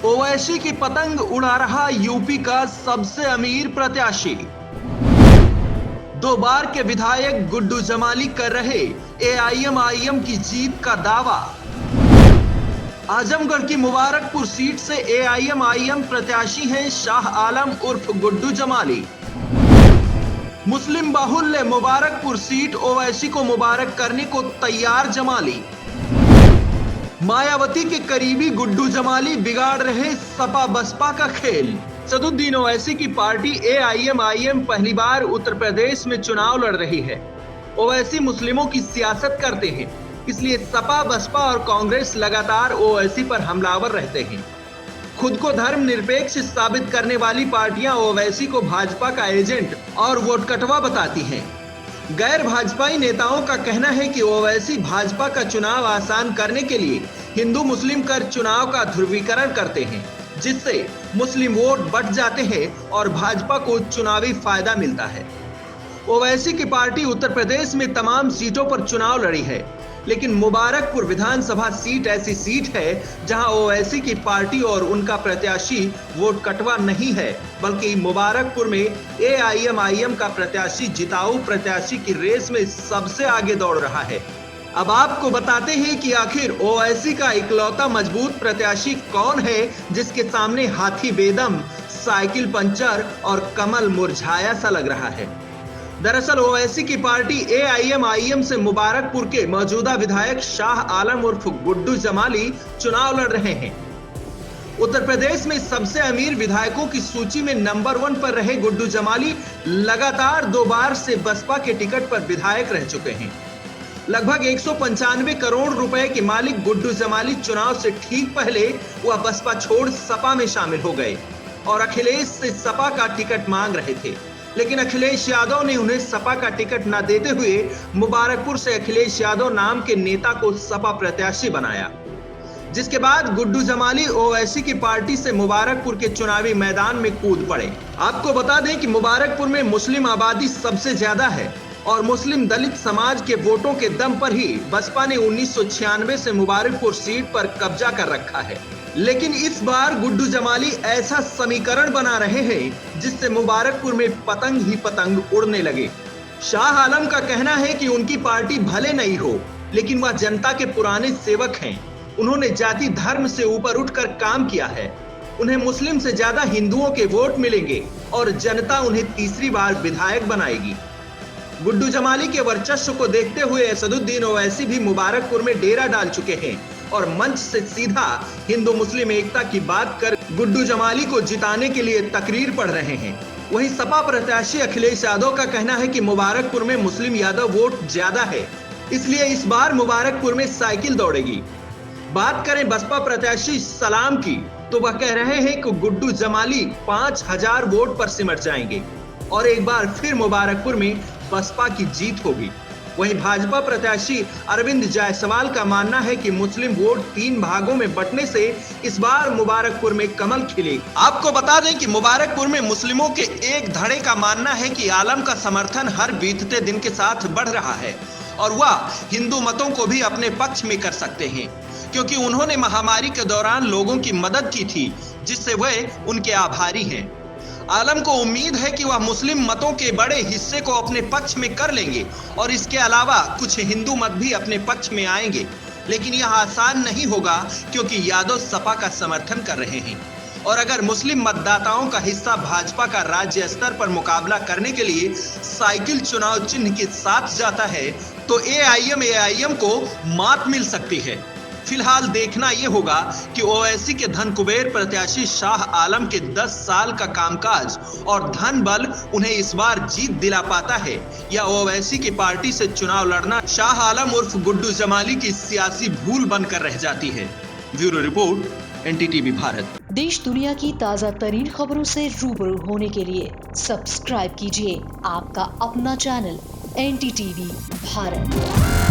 ओवैसी की पतंग उड़ा रहा यूपी का सबसे अमीर प्रत्याशी। 2 बार के विधायक गुड्डू जमाली कर रहे एआईएमआईएम की जीत का दावा। आजमगढ़ की मुबारकपुर सीट से एआईएमआईएम प्रत्याशी हैं शाह आलम उर्फ गुड्डू जमाली। मुस्लिम बाहुल्य मुबारकपुर सीट ओवैसी को मुबारक करने को तैयार जमाली। मायावती के करीबी गुड्डू जमाली बिगाड़ रहे सपा बसपा का खेल। सदुद्दीन ओवैसी की पार्टी एआईएमआईएम पहली बार उत्तर प्रदेश में चुनाव लड़ रही है। ओवैसी मुस्लिमों की सियासत करते हैं, इसलिए सपा बसपा और कांग्रेस लगातार ओवैसी पर हमलावर रहते हैं। खुद को धर्मनिरपेक्ष साबित करने वाली पार्टियां ओवैसी को भाजपा का एजेंट और वोट कटवा बताती हैं। गैर भाजपाई नेताओं का कहना है कि ओवैसी भाजपा का चुनाव आसान करने के लिए हिंदू मुस्लिम कर चुनाव का ध्रुवीकरण करते हैं, जिससे मुस्लिम वोट बट जाते हैं और भाजपा को चुनावी फायदा मिलता है। ओवैसी की पार्टी उत्तर प्रदेश में तमाम सीटों पर चुनाव लड़ी है, लेकिन मुबारकपुर विधानसभा सीट ऐसी सीट है जहां ओवैसी की पार्टी और उनका प्रत्याशी वोट कटवा नहीं है, बल्कि मुबारकपुर में एआईएमआईएम का प्रत्याशी जिताऊ प्रत्याशी की रेस में सबसे आगे दौड़ रहा है। अब आपको बताते हैं कि आखिर ओवैसी का इकलौता मजबूत प्रत्याशी कौन है, जिसके सामने हाथी बेदम, साइकिल पंचर और कमल मुरझाया सा लग रहा है। दरअसल ओवैसी की पार्टी एआईएमआईएम से मुबारकपुर के मौजूदा विधायक शाह आलम उर्फ गुड्डू जमाली चुनाव लड़ रहे हैं। उत्तर प्रदेश में सबसे अमीर विधायकों की सूची में नंबर 1 पर रहे गुड्डू जमाली लगातार 2 बार से बसपा के टिकट पर विधायक रह चुके हैं। लगभग 195 करोड़ रुपए के मालिक गुड्डू जमाली चुनाव से ठीक पहले वह बसपा छोड़ सपा में शामिल हो गए और अखिलेश से सपा का टिकट मांग रहे थे, लेकिन अखिलेश यादव ने उन्हें सपा का टिकट न देते हुए मुबारकपुर से अखिलेश यादव नाम के नेता को सपा प्रत्याशी बनाया, जिसके बाद गुड्डू जमाली ओवैसी की पार्टी से मुबारकपुर के चुनावी मैदान में कूद पड़े। आपको बता दें कि मुबारकपुर में मुस्लिम आबादी सबसे ज्यादा है और मुस्लिम दलित समाज के वोटों के दम पर ही बसपा ने 1996 से मुबारकपुर सीट पर कब्जा कर रखा है। लेकिन इस बार गुड्डू जमाली ऐसा समीकरण बना रहे हैं जिससे मुबारकपुर में पतंग ही पतंग उड़ने लगे। शाह आलम का कहना है कि उनकी पार्टी भले नहीं हो, लेकिन वह जनता के पुराने सेवक हैं। उन्होंने जाति धर्म से ऊपर उठकर काम किया है। उन्हें मुस्लिम से ज्यादा हिंदुओं के वोट मिलेंगे और जनता उन्हें तीसरी बार विधायक बनाएगी। गुड्डू जमाली के वर्चस्व को देखते हुए असदुद्दीन ओवैसी भी मुबारकपुर में डेरा डाल चुके हैं और मंच से सीधा हिंदू मुस्लिम एकता की बात कर गुड्डू जमाली को जिताने के लिए तकरीर पढ़ रहे हैं। वहीं सपा प्रत्याशी अखिलेश यादव का कहना है कि मुबारकपुर में मुस्लिम यादव वोट ज्यादा है, इसलिए इस बार मुबारकपुर में साइकिल दौड़ेगी। बात करें बसपा प्रत्याशी सलाम की, तो वह कह रहे हैं कि गुड्डू जमाली 5000 वोट पर सिमट जाएंगे और एक बार फिर मुबारकपुर में बसपा की जीत होगी। वहीं भाजपा प्रत्याशी अरविंद जायसवाल का मानना है कि मुस्लिम वोट 3 भागों में बंटने से इस बार मुबारकपुर में कमल खिलेगी। आपको बता दें कि मुबारकपुर में मुस्लिमों के एक धड़े का मानना है कि आलम का समर्थन हर बीतते दिन के साथ बढ़ रहा है और वह हिंदू मतों को भी अपने पक्ष में कर सकते हैं, क्योंकि उन्होंने महामारी के दौरान लोगों की मदद की थी, जिससे वे उनके आभारी हैं। आलम को उम्मीद है कि वह मुस्लिम मतों के बड़े हिस्से को अपने पक्ष में कर लेंगे और इसके अलावा कुछ हिंदू मत भी अपने पक्ष में आएंगे, लेकिन यह आसान नहीं होगा क्योंकि यादव सपा का समर्थन कर रहे हैं और अगर मुस्लिम मतदाताओं का हिस्सा भाजपा का राज्य स्तर पर मुकाबला करने के लिए साइकिल चुनाव चिन्ह के साथ जाता है तो एआईएम को मात मिल सकती है। फिलहाल देखना यह होगा कि ओवैसी के धन कुबेर प्रत्याशी शाह आलम के 10 साल का कामकाज और धन बल उन्हें इस बार जीत दिला पाता है या ओवैसी की पार्टी से चुनाव लड़ना शाह आलम उर्फ गुड्डू जमाली की सियासी भूल बनकर रह जाती है। Bureau report, NDTV Bharat. देश दुनिया की ताज़ा तरीन खबरों से रूबरू होने के लिए सब्सक्राइब कीजिए आपका अपना चैनल एनडीटीवी भारत।